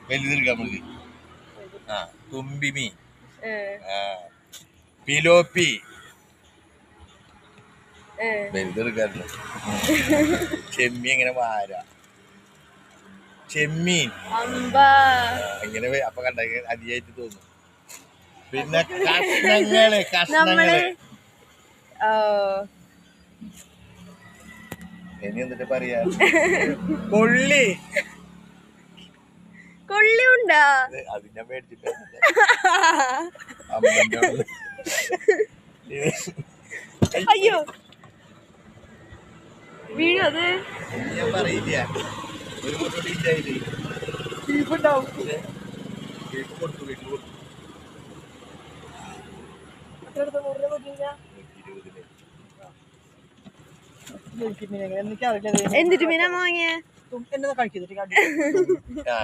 വലുതെടുക്കാം നമുക്ക്. ആ തുമ്പിമീൻ, പിലോപ്പി വലുതെടുക്കാറില്ല. ചെമ്മീൻ എങ്ങനെ വാര, ചെമ്മീൻ ഇങ്ങനെ അപ്പൊ കണ്ട അതിയായിട്ട് തോന്നും. പിന്നെ കഷ്ണങ്ങള് ഇനി എന്നിട്ട് പറയാ കൊള്ളി കൊള്ളിയുണ്ടാ? അത് ഞാൻ മേടിച്ചിട്ട് അയ്യോ വീഴും അത്. ഞാൻ പറയില്ല, ഒരു മുട്ടോട്ട് ഇല്ലായില്ലേ കൊടുത്തു വീട്ടിൽ കൊടുത്തു. എന്നിട്ട് മീനാ വാങ്ങിയ ആ